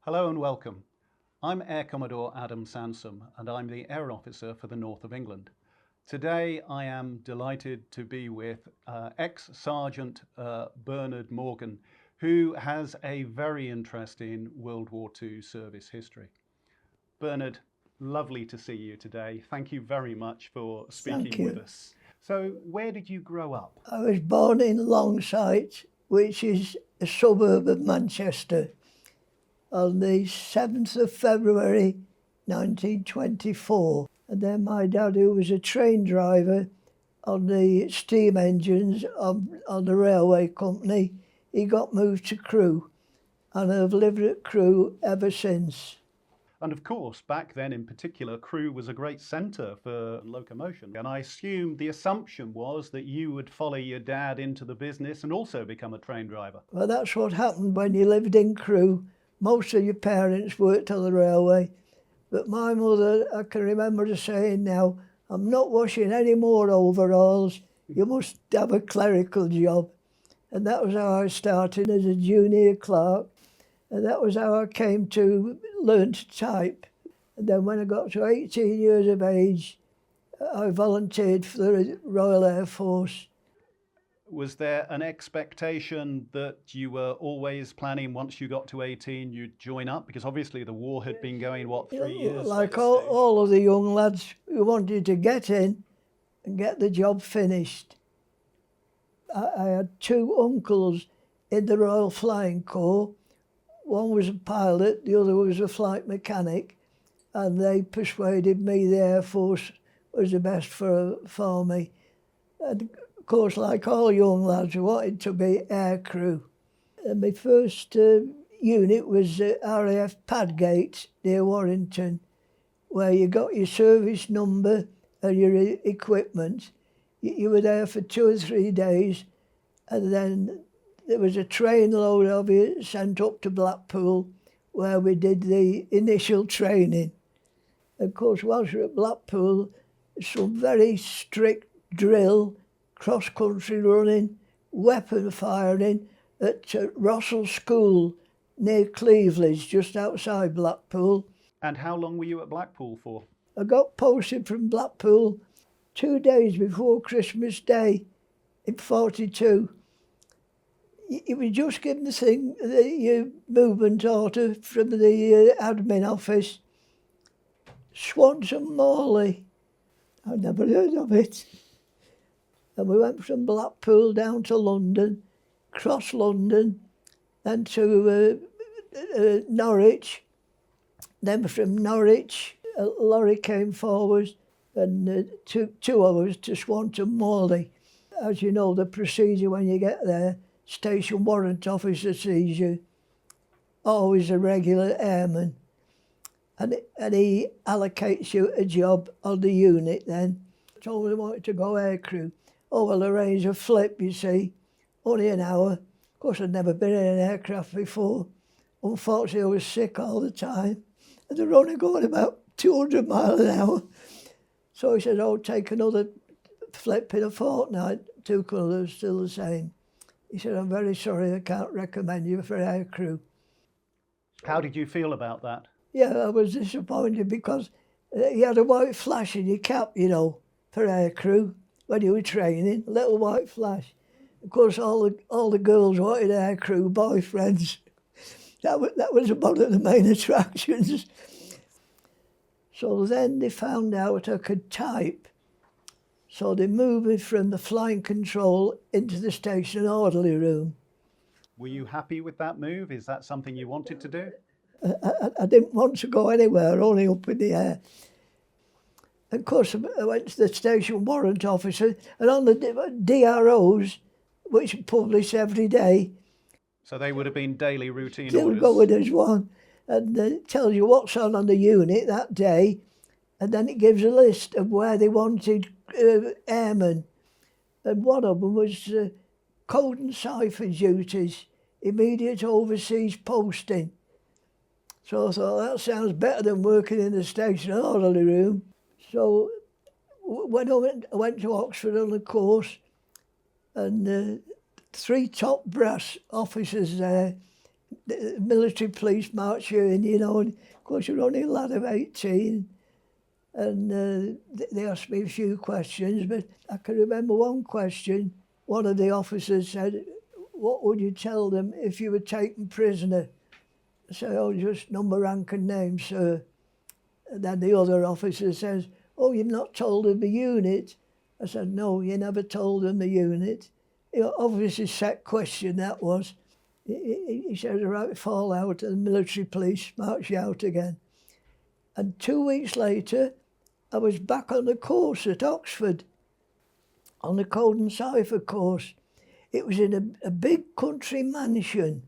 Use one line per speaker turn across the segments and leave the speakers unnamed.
Hello and welcome. I'm Air Commodore Adam Sansom and I'm the Air Officer for the North of England. Today I am delighted to be with ex-Sergeant Bernard Morgan, who has a very interesting World War II service history. Bernard, lovely to see you today. Thank you very much for speaking with us. So where did you grow up?
I was born in Longsight, which is a suburb of Manchester, on the 7th of February 1924. And then my dad, who was a train driver on the steam engines on the railway company, he got moved to Crewe, and I've lived at Crewe ever since.
And of course, back then in particular, Crewe was a great centre for locomotion. And I assume the assumption was that you would follow your dad into the business and also become a train driver.
Well, that's what happened when you lived in Crewe. Most of your parents worked on the railway, but my mother, I can remember her saying now, I'm not washing any more overalls, you must have a clerical job. And that was how I started as a junior clerk. And that was how I came to learn to type. And then when I got to 18 years of age, I volunteered for the Royal Air Force.
Was there an expectation that you were always planning once you got to 18 you'd join up? Because obviously the war had been going, 3 years?
Like all of the young lads who wanted to get in and get the job finished. I had two uncles in the Royal Flying Corps. One was a pilot, the other was a flight mechanic, and they persuaded me the Air Force was the best for me. And of course, like all young lads, I wanted to be air crew. And my first unit was RAF Padgate near Warrington, where you got your service number and your equipment. You were there for 2 or 3 days, and then there was a train load of you sent up to Blackpool, where we did the initial training. Of course, whilst we were at Blackpool, some very strict drill, cross-country running, weapon firing at Rossall School near Cleveland, just outside Blackpool.
And how long were you at Blackpool for?
I got posted from Blackpool 2 days before Christmas Day in 42. You were just given the movement order from the admin office. Swanson Morley. I'd never heard of it. And we went from Blackpool down to London, cross London, then to Norwich. Then from Norwich, a lorry came forward and took 2 hours to Swanson Morley. As you know, the procedure when you get there, station warrant officer sees you, always a regular airman, and he allocates you a job on the unit then. Told me I wanted to go air crew. Oh, well, arrange a flip, you see, only an hour. Of course, I'd never been in an aircraft before. Unfortunately, I was sick all the time, and they were only going about 200 miles an hour. So he said, oh, take another flip in a fortnight. 2 colours, still the same. He said, I'm very sorry, I can't recommend you for air crew.
How did you feel about that?
Yeah, I was disappointed because you had a white flash in your cap, you know, for air crew when you were training, a little white flash. Of course, all the girls wanted air crew boyfriends. That was one of the main attractions. So then they found out I could type. So they moved me from the flying control into the station orderly room.
Were you happy with that move? Is that something you wanted to do?
I didn't want to go anywhere, only up in the air. Of course, I went to the station warrant officer, and on the DROs, which are published every day.
So they would have been daily routine
They'll
orders?
go with as one, and it tells you what's on the unit that day, and then it gives a list of where they wanted airmen. And one of them was code and cipher duties, immediate overseas posting. So I thought, that sounds better than working in the station orderly room. So when I went to Oxford on the course, and 3 top brass officers there the military police march you in, you know, and of course you're only a lad of 18, and they asked me a few questions, but I can remember one question. One of the officers said, "What would you tell them if you were taken prisoner?" I said, "Oh, just number, rank and name, sir." And then the other officer says, "Oh, you've not told them the unit?" I said, "No, you never told them the unit." You know, obviously set question that was. He said, "Right, fall out," and the military police march you out again. And 2 weeks later, I was back on the course at Oxford, on the Code and Cipher course. It was in a big country mansion,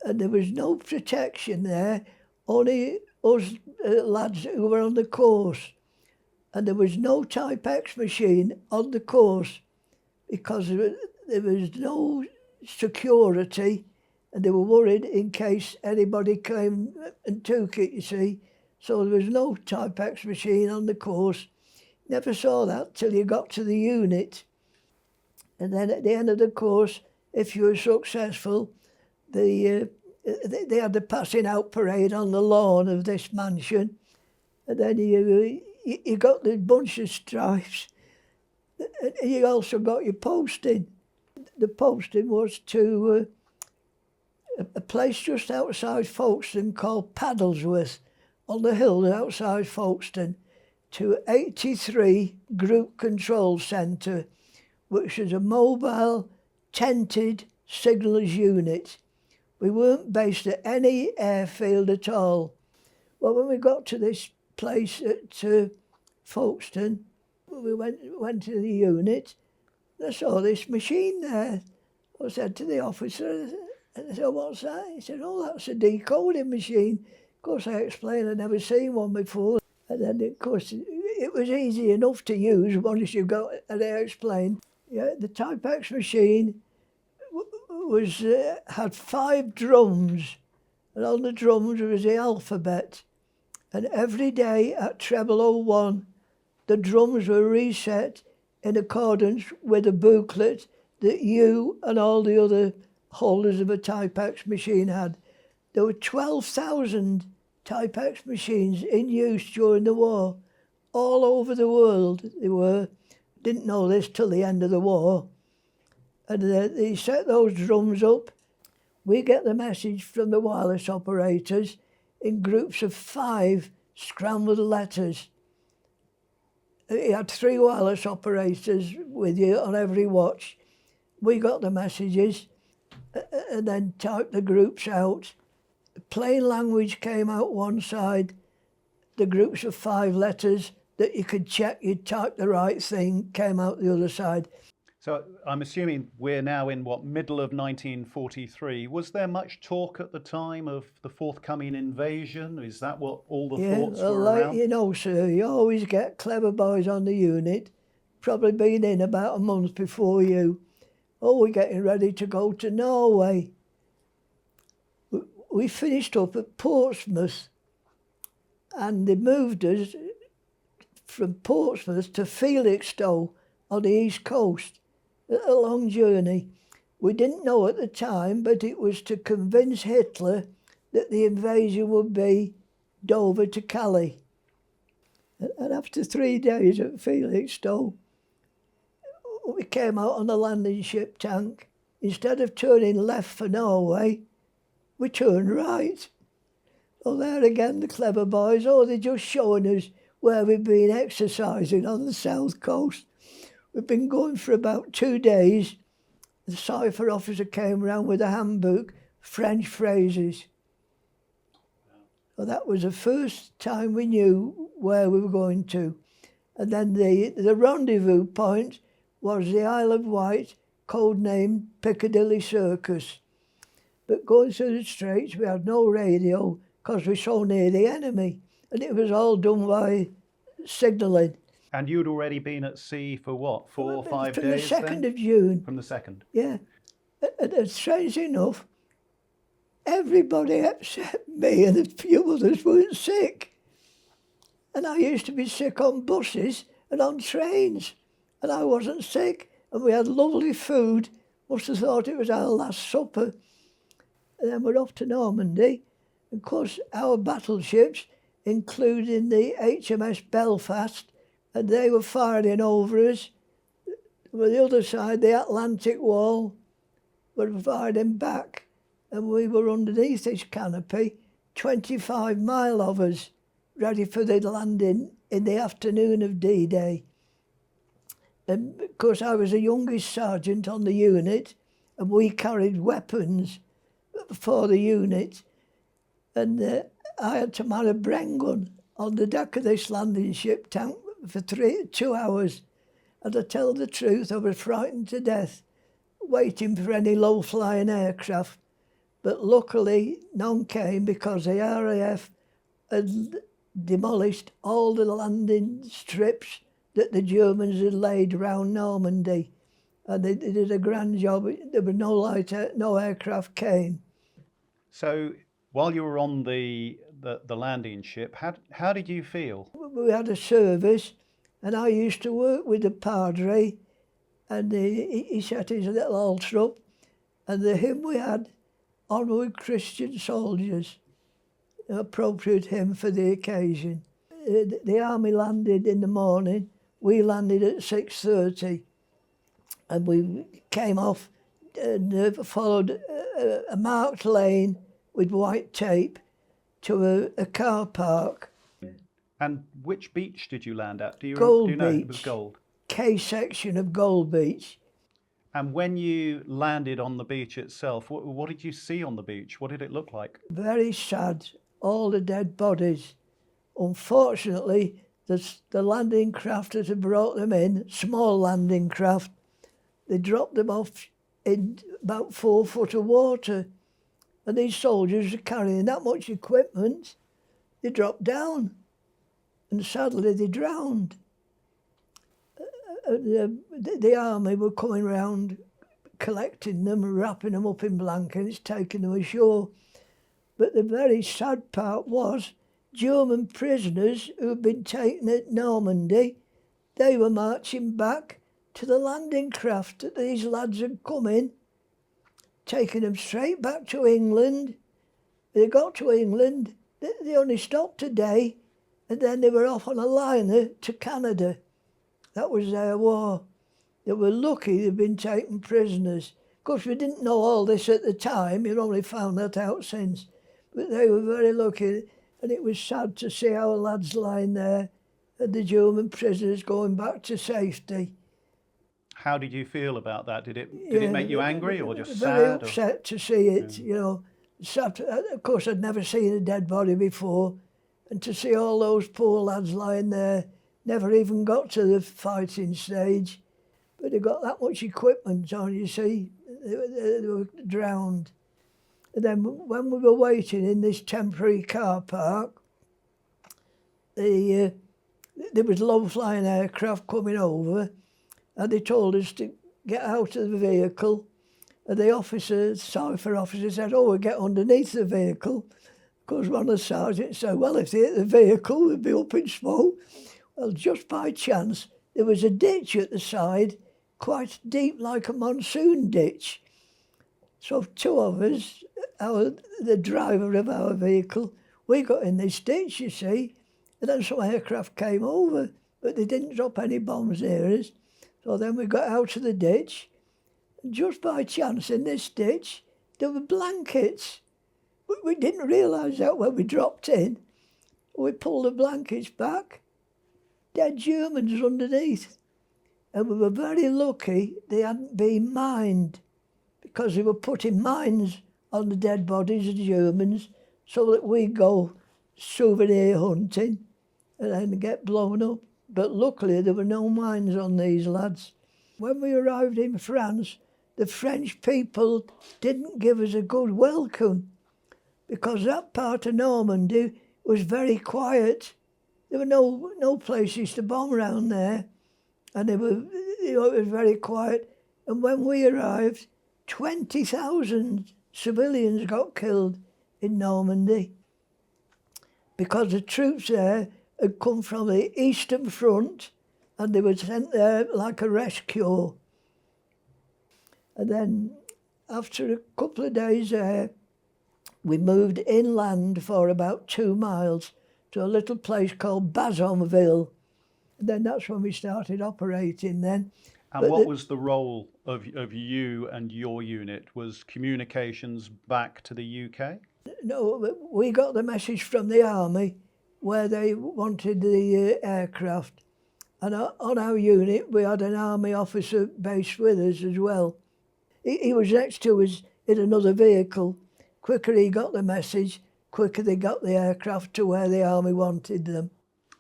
and there was no protection there, only us lads who were on the course. And there was no Type X machine on the course because there was no security, and they were worried in case anybody came and took it, you see. So there was no Type X machine on the course. Never saw that till you got to the unit. And then at the end of the course, if you were successful, they had the passing out parade on the lawn of this mansion. And then you got the bunch of stripes. And you also got your posting. The posting was to a place just outside Folkestone called Paddlesworth, on the hill outside Folkestone, to 83 Group Control Centre, which is a mobile, tented signals unit. We weren't based at any airfield at all. Well, when we got to this place at Folkestone, we went to the unit, and I saw this machine there. I said to the officer, and I said, "What's that?" He said, "Oh, that's a decoding machine." Of course, I explained I'd never seen one before. And then, of course, it was easy enough to use once you got it, and I explained. Yeah, the Type X machine had 5 drums, and on the drums was the alphabet. And every day at treble 01, the drums were reset in accordance with a booklet that you and all the other holders of a Type X machine had. There were 12,000 Type X machines in use during the war, all over the world they were. Didn't know this till the end of the war. And they set those drums up. We get the message from the wireless operators in groups of 5 scrambled letters. You had 3 wireless operators with you on every watch. We got the messages and then typed the groups out. Plain language came out one side, the groups of 5 letters that you could check you'd typed the right thing came out the other side.
So I'm assuming we're now in middle of 1943. Was there much talk at the time of the forthcoming invasion? Is that what all the thoughts were around?
You know, sir, you always get clever boys on the unit, probably been in about a month before you. Oh, we're getting ready to go to Norway. We finished up at Portsmouth, and they moved us from Portsmouth to Felixstowe on the east coast. A long journey. We didn't know at the time, but it was to convince Hitler that the invasion would be Dover to Calais. And after 3 days at Felixstowe, we came out on a landing ship tank. Instead of turning left for Norway, we turned right. Well, there again, the clever boys, they're just showing us where we've been exercising on the south coast. We've been going for about 2 days. The Cipher officer came round with a handbook, French phrases. Well, that was the first time we knew where we were going to. And then the rendezvous point was the Isle of Wight, codenamed Piccadilly Circus. But going through the Straits, we had no radio because we're so near the enemy. And it was all done by signalling.
And you'd already been at sea for what, 4 or 5 days
From the 2nd of June.
From the 2nd?
Yeah. And strange enough, everybody except me and a few others weren't sick. And I used to be sick on buses and on trains, and I wasn't sick. And we had lovely food. Must have thought it was our last supper. And then we're off to Normandy. Of course, our battleships, including the HMS Belfast, and they were firing over us. On the other side, the Atlantic wall, were firing back. And we were underneath this canopy, 25 mile of us, ready for the landing in the afternoon of D-Day. And of course, I was the youngest sergeant on the unit, and we carried weapons for the unit. And I had to man a Bren gun on the deck of this landing ship tank for 2 hours. And to tell the truth, I was frightened to death, waiting for any low-flying aircraft. But luckily, none came because the RAF had demolished all the landing strips that the Germans had laid around Normandy. And they did a grand job. There was no aircraft came.
So while you were on the landing ship, how did you feel?
We had a service, and I used to work with the Padre, and he set his little altar up, and the hymn we had, Onward Christian Soldiers, an appropriate hymn for the occasion. The army landed in the morning, we landed at 6:30, and we came off and followed a marked lane with white tape to a car park.
And which beach did you land at? Do you know?
Beach.
It was Gold.
K section of Gold Beach.
And when you landed on the beach itself, what did you see on the beach? What did it look like?
Very sad, all the dead bodies. Unfortunately, the landing craft that had brought them in, small landing craft, they dropped them off in about 4 foot of water. And these soldiers are carrying that much equipment, they dropped down. And sadly, they drowned. The army were coming round, collecting them, wrapping them up in blankets, taking them ashore. But the very sad part was German prisoners who had been taken at Normandy, they were marching back to the landing craft that these lads had come in, taking them straight back to England. They got to England, they only stopped a day, and then they were off on a liner to Canada. That was their war. They were lucky they'd been taken prisoners. Of course, we didn't know all this at the time. You've only found that out since. But they were very lucky, and it was sad to see our lads lying there and the German prisoners going back to safety.
How did you feel about that? Did it make you angry or just
very
sad?
Upset to see it, you know. Sad. Of course, I'd never seen a dead body before, and to see all those poor lads lying there, never even got to the fighting stage, but they got that much equipment on, you see, they were drowned. And then when we were waiting in this temporary car park, there was low-flying aircraft coming over, and they told us to get out of the vehicle. And the officer, Cipher officer, said, "Oh, we'll get underneath the vehicle." Of course, one of the sergeants said, "Well, if they hit the vehicle, we'll be up in smoke." Well, just by chance, there was a ditch at the side, quite deep, like a monsoon ditch. So 2 of us, the driver of our vehicle, we got in this ditch, you see, and then some aircraft came over, but they didn't drop any bombs near us. So then we got out of the ditch, and just by chance in this ditch, there were blankets. We didn't realise that when we dropped in. We pulled the blankets back, dead Germans underneath. And we were very lucky they hadn't been mined, because they were putting mines on the dead bodies of the Germans so that we'd go souvenir hunting and then get blown up. But luckily there were no mines on these lads. When we arrived in France, the French people didn't give us a good welcome, because that part of Normandy was very quiet. There were no places to bomb around there, and it was very quiet. And when we arrived, 20,000 civilians got killed in Normandy, because the troops there had come from the Eastern Front, and they were sent there like a rescue. And then after a couple of days there, We moved inland for about 2 miles to a little place called Bazonville. And then that's when we started operating then.
And
But
what was the role of you and your unit? Was communications back to the UK?
No, we got the message from the army where they wanted the aircraft. And on our unit, we had an army officer based with us as well. He was next to us in another vehicle. Quicker he got the message, quicker they got the aircraft to where the army wanted them.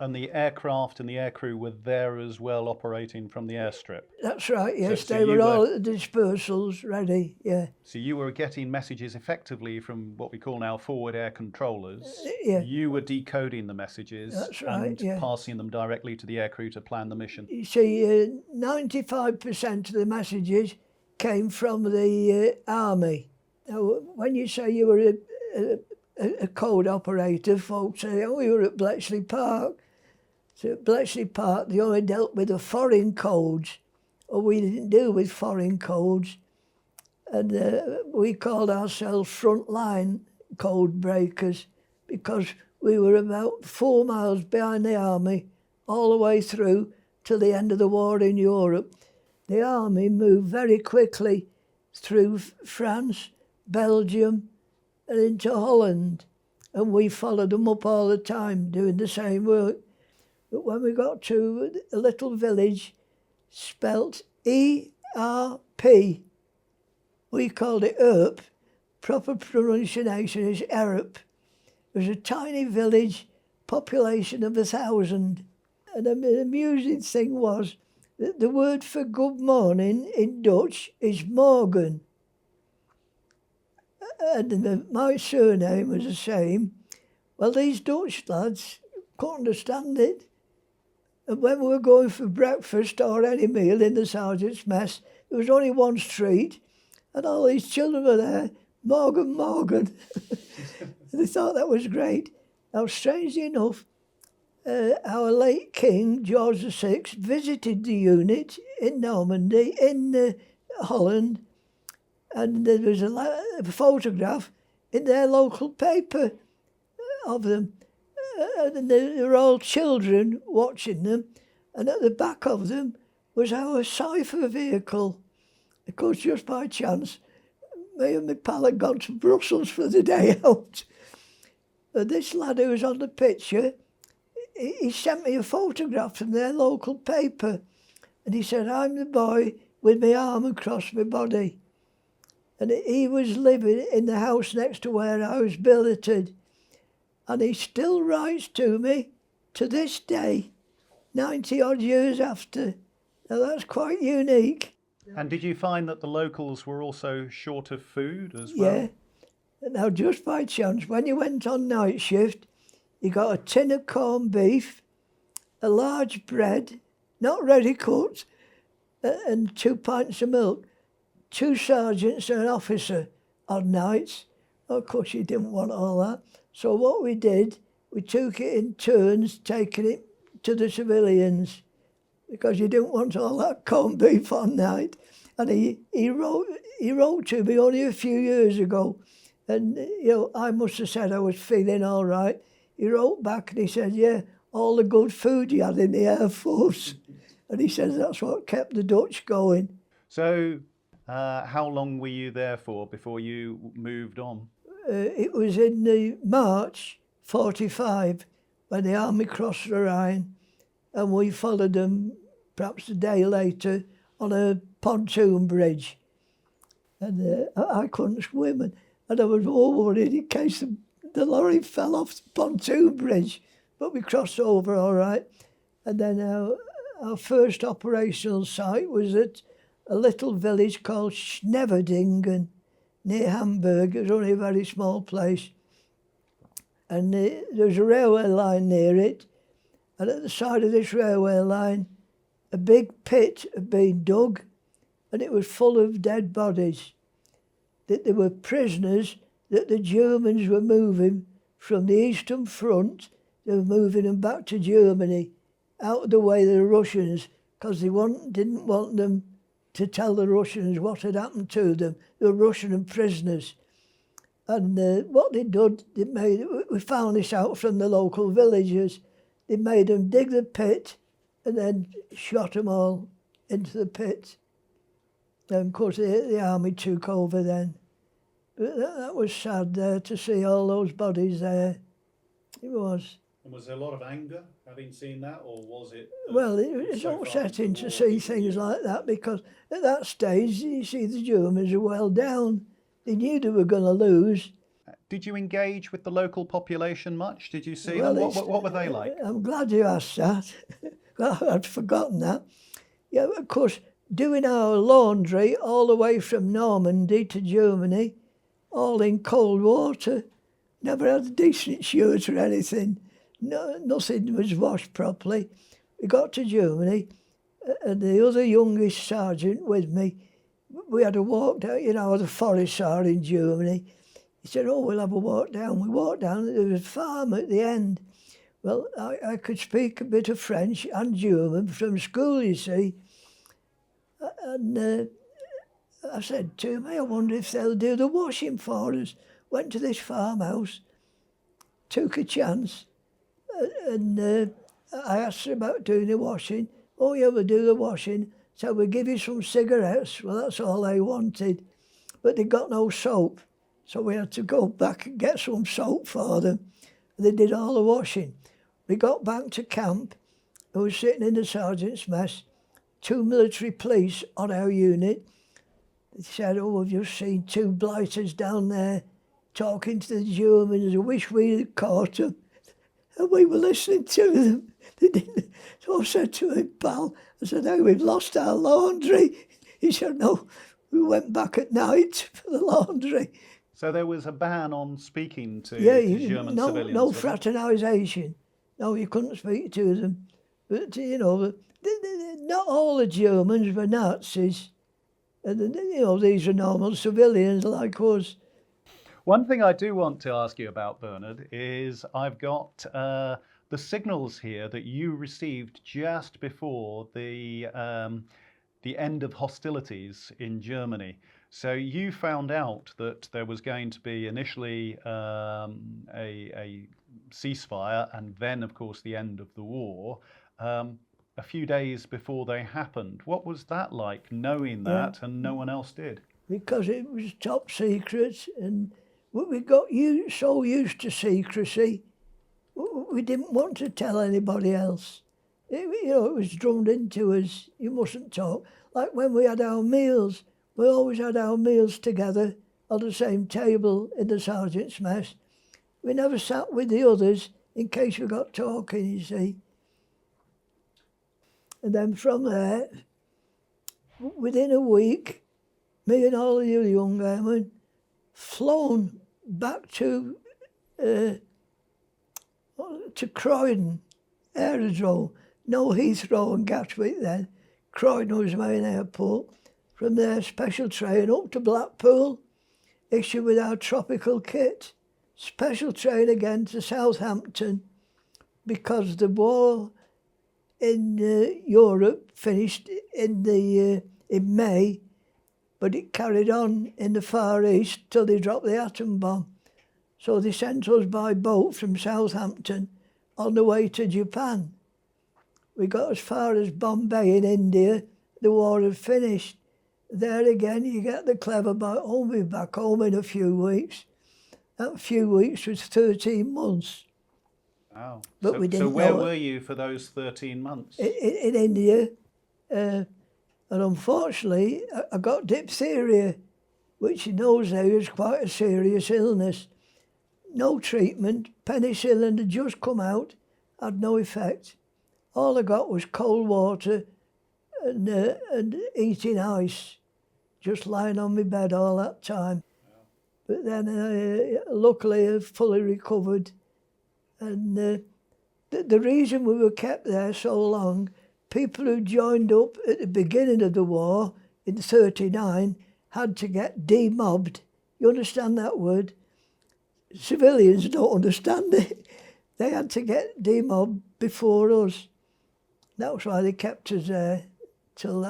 And the aircraft and the aircrew were there as well, operating from the airstrip?
That's right, yes.
So
they were all at the dispersals, ready, yeah.
So you were getting messages effectively from what we call now forward air controllers.
Yeah.
You were decoding the messages.
That's right,
and
yeah.
passing them directly to the aircrew to plan the mission.
You see, 95% of the messages came from the army. Now, when you say you were a code operator, folks say, oh, you were at Bletchley Park. So at Bletchley Park, they only dealt with the foreign codes, or we didn't deal with foreign codes. And we called ourselves frontline code breakers because we were about 4 miles behind the army all the way through to the end of the war in Europe. The army moved very quickly through France, Belgium, and into Holland. And we followed them up all the time, doing the same work. But when we got to a little village spelt E-R-P, we called it Erp. Proper pronunciation is Erp. It was a tiny village, population of 1,000. And the amusing thing was that the word for good morning in Dutch is morgen. And my surname was the same. Well, these Dutch lads couldn't understand it. And when we were going for breakfast or any meal in the sergeant's mess, there was only one street, and all these children were there, morgen, morgen. They thought that was great. Now, strangely enough, our late King, George VI, visited the unit in Normandy, in Holland, and there was a photograph in their local paper of them. And they were all children watching them, and at the back of them was our Cipher vehicle. Of course, just by chance, me and my pal had gone to Brussels for the day out. And this lad who was on the picture, he sent me a photograph from their local paper, and he said, I'm the boy with my arm across my body. And he was living in the house next to where I was billeted. And he still writes to me to this day, 90 odd years after. Now that's quite unique.
And did you find that the locals were also short of food as well?
Yeah. Now just by chance, when you went on night shift, you got a tin of corned beef, a large bread, not ready cooked, and 2 pints of milk, 2 sergeants and an officer on nights. Of course, you didn't want all that. So what we did, we took it in turns, taking it to the civilians, because you didn't want all that corned beef on night. And he wrote to me only a few years ago, and I must have said I was feeling all right. He wrote back and he said, yeah, all the good food you had in the Air Force. And he says that's what kept the Dutch going.
So how long were you there for before you moved on?
It was in the March 45 when the army crossed the Rhine, and we followed them perhaps a day later on a pontoon bridge. And I couldn't swim, and I was all worried in case the lorry fell off the pontoon bridge. But we crossed over all right. And then our first operational site was at a little village called Schneverdingen, near Hamburg. It was only a very small place. And there was a railway line near it. And at the side of this railway line, a big pit had been dug, and it was full of dead bodies. That there were prisoners that the Germans were moving from the Eastern Front. They were moving them back to Germany, out of the way of the Russians, because they didn't want them to tell the Russians what had happened to them. They were Russian prisoners. And what they did, we found this out from the local villagers. They made them dig the pit and then shot them all into the pit. Then, of course, the army took over then. But that was sad to see all those bodies there. It was.
And was there a lot of anger having seen that, or was it?
Well, it's upsetting to see things like that, because at that stage, you see, the Germans were well down. They knew they were going to lose.
Did you engage with the local population much? Did you see
Well,
them? What were they like?
I'm glad you asked that. I'd forgotten that. Yeah, of course, doing our laundry all the way from Normandy to Germany, all in cold water. Never had a decent shirt or anything. No, nothing was washed properly. We got to Germany, and the other youngest sergeant with me, we had a walk down, you know how the forests are in Germany. He said, oh, we'll have a walk down. We walked down, there was a farm at the end. Well, I could speak a bit of French and German from school, you see. And I said to him, I wonder if they'll do the washing for us. Went to this farmhouse, took a chance, and I asked her about doing the washing. Oh, yeah, we'll do the washing. So we'll give you some cigarettes. Well, that's all they wanted. But they got no soap. So we had to go back and get some soap for them. They did all the washing. We got back to camp. I was sitting in the sergeant's mess. 2 military police on our unit. They said, oh, we've just seen 2 blighters down there talking to the Germans. I wish we'd have caught them. And we were listening to them. They didn't. So I said to him, pal, I said, hey, we've lost our laundry. He said, no, we went back at night for the laundry.
So there was a ban on speaking to German civilians?
No fraternisation. No, you couldn't speak to them. But, you know, not all the Germans were Nazis. And, you know, these are normal civilians like us.
One thing I do want to ask you about, Bernard, is I've got the signals here that you received just before the end of hostilities in Germany. So you found out that there was going to be initially a ceasefire and then, of course, the end of the war a few days before they happened. What was that like, knowing that and no one else did?
Because it was top secret, and we got so used to secrecy, we didn't want to tell anybody else. It was drummed into us, you mustn't talk. Like when we had our meals, we always had our meals together on the same table in the sergeant's mess. We never sat with the others in case we got talking, you see. And then from there, within a week, me and all the young airmen flown back to Croydon Aerodrome. No Heathrow and Gatwick then. Croydon was my main airport. From there, special train up to Blackpool, issued with our tropical kit. Special train again to Southampton, because the war in Europe finished in May, but it carried on in the Far East till they dropped the atom bomb. So they sent us by boat from Southampton on the way to Japan. We got as far as Bombay in India. The war had finished. There again, you get the clever boat, we'll be back home in a few weeks. That few weeks was 13 months.
Wow.
But we didn't
so where
know
were you for those 13 months?
In India. And unfortunately, I got diphtheria, which in those days was quite a serious illness. No treatment, penicillin had just come out, had no effect. All I got was cold water and eating ice, just lying on my bed all that time. Wow. But then luckily I fully recovered. And the reason we were kept there so long, people who joined up at the beginning of the war in '39 had to get demobbed. You understand that word? Civilians don't understand it. They had to get demobbed before us. That's why they kept us there till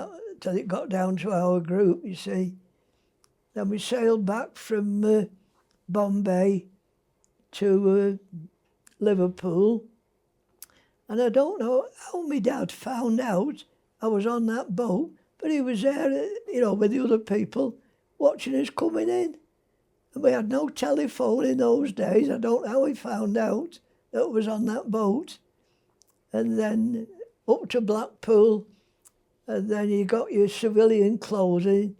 it got down to our group, you see. Then we sailed back from Bombay to Liverpool. And I don't know how my dad found out I was on that boat, but he was there, with the other people watching us coming in. And we had no telephone in those days. I don't know how he found out that I was on that boat. And then up to Blackpool, and then you got your civilian clothing.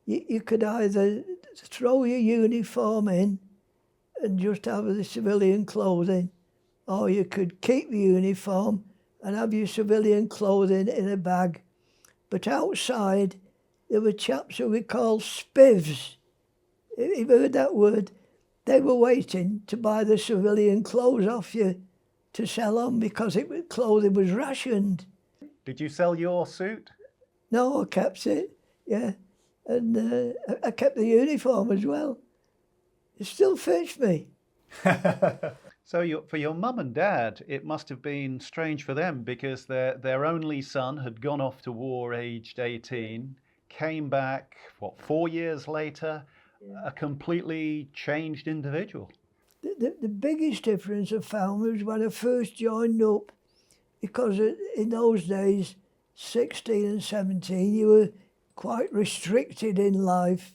You could either throw your uniform in and just have the civilian clothing, or you could keep the uniform and have your civilian clothing in a bag. But outside, there were chaps who we called spivs. If you've heard that word, they were waiting to buy the civilian clothes off you to sell on because clothing was rationed.
Did you sell your suit?
No, I kept it, yeah. And I kept the uniform as well. It still fits me.
So for your mum and dad, it must have been strange for them because their only son had gone off to war aged 18, came back, 4 years later, a completely changed individual.
The biggest difference I found was when I first joined up, because in those days, 16 and 17, you were quite restricted in life.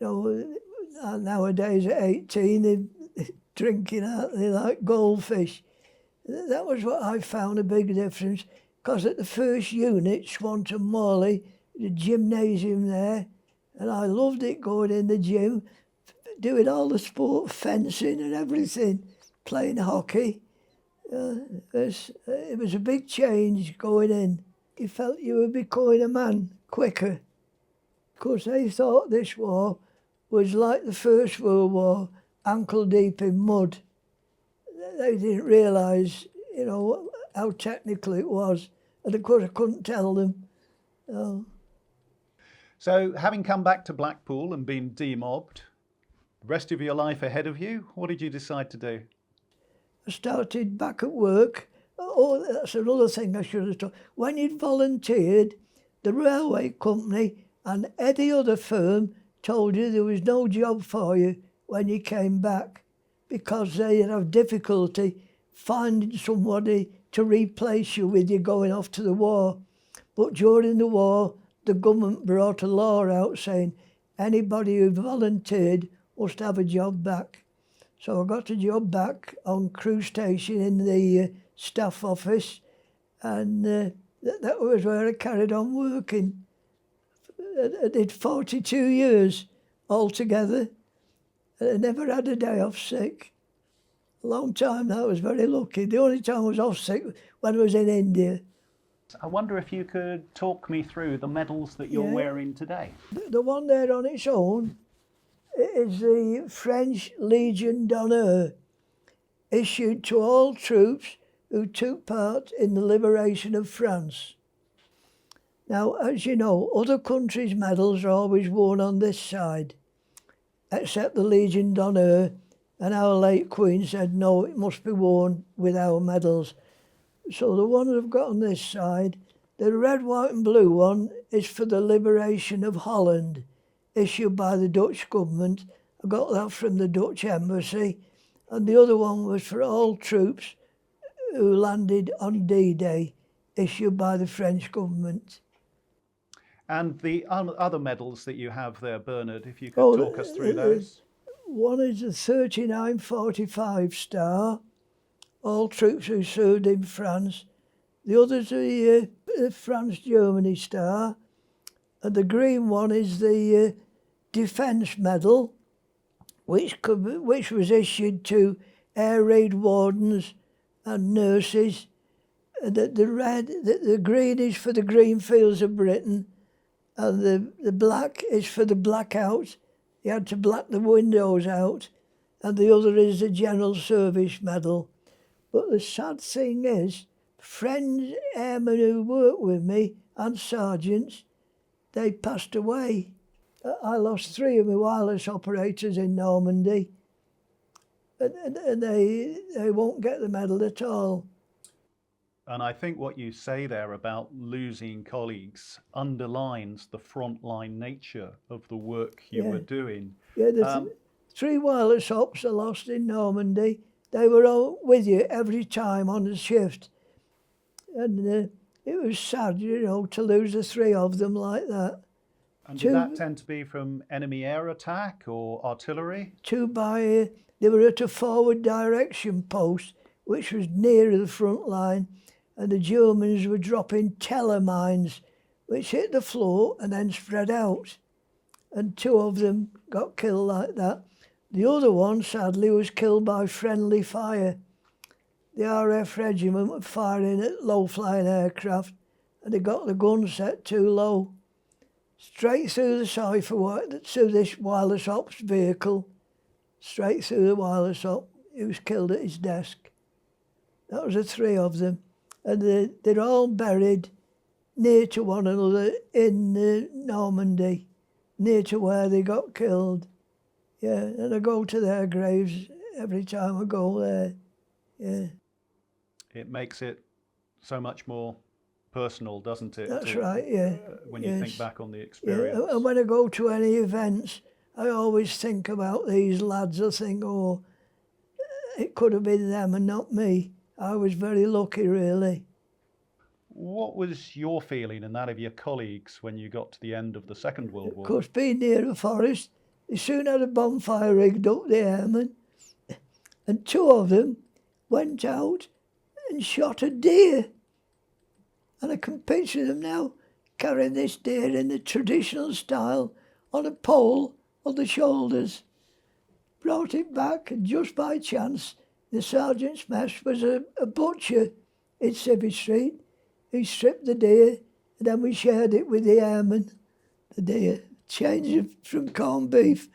Nowadays at 18, they're drinking out, they like goldfish. That was what I found a big difference, because at the first unit, Swanton Morley, the gymnasium there, and I loved it going in the gym, doing all the sport, fencing and everything, playing hockey. It was a big change going in. You felt you were becoming a man quicker. Of course, they thought this war was like the First World War, ankle deep in mud. They didn't realise, how technical it was. And of course, I couldn't tell them.
So having come back to Blackpool and been demobbed, the rest of your life ahead of you, what did you decide to do?
I started back at work. Oh, that's another thing I should have told. When you'd volunteered, the railway company and any other firm told you there was no job for you when you came back because they'd have difficulty finding somebody to replace you with you going off to the war. But during the war, the government brought a law out saying anybody who volunteered must have a job back. So I got a job back on crew station in the staff office, and that was where I carried on working. I did 42 years altogether. I never had a day off sick. A long time, that was very lucky. The only time I was off sick when I was in India.
I wonder if you could talk me through the medals that you're wearing today.
The one there on its own is the French Legion d'Honneur, issued to all troops who took part in the liberation of France. Now, as you know, other countries' medals are always worn on this side, except the Legion d'Honneur, and our late Queen said, no, it must be worn with our medals. So the one I've got on this side, the red, white and blue one is for the liberation of Holland, issued by the Dutch government. I got that from the Dutch embassy. And the other one was for all troops who landed on D-Day, issued by the French government.
And the other medals that you have there, Bernard, if you could talk us through those.
One is the 3945 star, all troops who served in France. The other's the France-Germany star. And the green one is the Defence Medal, which was issued to air raid wardens and nurses. And the green is for the green fields of Britain, and the black is for the blackouts. You had to black the windows out, and the other is the General Service Medal. But the sad thing is, friends, airmen who worked with me and sergeants, they passed away. I lost 3 of my wireless operators in Normandy, and they won't get the medal at all.
And I think what you say there about losing colleagues underlines the frontline nature of the work you were doing.
Yeah, the 3 wireless ops are lost in Normandy. They were all with you every time on the shift. And it was sad, you know, to lose the 3 of them like that.
And did that tend to be from enemy air attack or artillery?
2 by, they were at a forward direction post, which was near the front line, and the Germans were dropping telemines, which hit the floor and then spread out. And 2 of them got killed like that. The other one, sadly, was killed by friendly fire. The RAF regiment were firing at low-flying aircraft, and they got the gun set too low. Straight through the Cipher, through this wireless ops vehicle, straight through the wireless op. He was killed at his desk. That was the 3 of them. And they're all buried near to one another in Normandy, near to where they got killed. Yeah, and I go to their graves every time I go there. Yeah.
It makes it so much more personal, doesn't it?
That's right, yeah.
When you think back on the experience.
Yeah, and when I go to any events, I always think about these lads. I think, oh, it could have been them and not me. I was very lucky, really.
What was your feeling and that of your colleagues when you got to the end of the Second World War?
Of course, being near a forest, they soon had a bonfire rigged up, the airmen, and 2 of them went out and shot a deer. And I can picture them now carrying this deer in the traditional style on a pole on the shoulders. Brought it back, and just by chance, the sergeant's mess was a butcher in Cipher Street. He stripped the deer, and then we shared it with the airmen. The deer, changed from corned beef.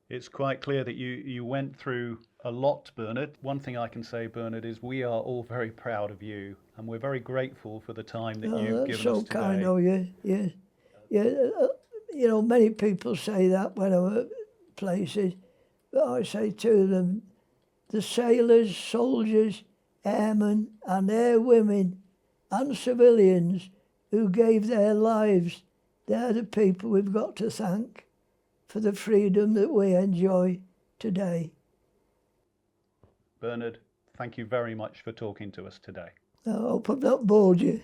It's quite clear that you went through a lot, Bernard. One thing I can say, Bernard, is we are all very proud of you, and we're very grateful for the time that you've given us today.
That's so kind of you, yeah. Yeah, you know, many people say that when I'm at places, but I say to them, the sailors, soldiers, airmen and air women and civilians who gave their lives, they're the people we've got to thank for the freedom that we enjoy today.
Bernard, thank you very much for talking to us today.
I hope I've not bored you.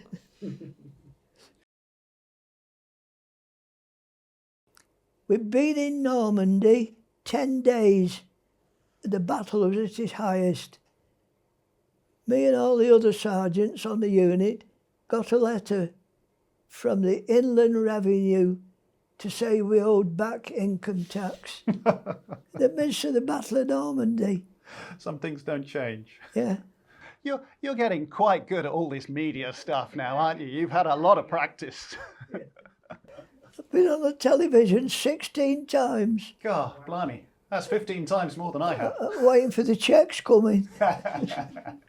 We've been in Normandy 10 days. The battle was at its highest. Me and all the other sergeants on the unit got a letter from the Inland Revenue to say we owed back income tax. The midst of the Battle of Normandy.
Some things don't change.
Yeah.
You're getting quite good at all this media stuff now, aren't you? You've had a lot of practice.
I've been on the television 16 times.
God, blimey. That's 15 times more than I have.
Waiting for the checks coming.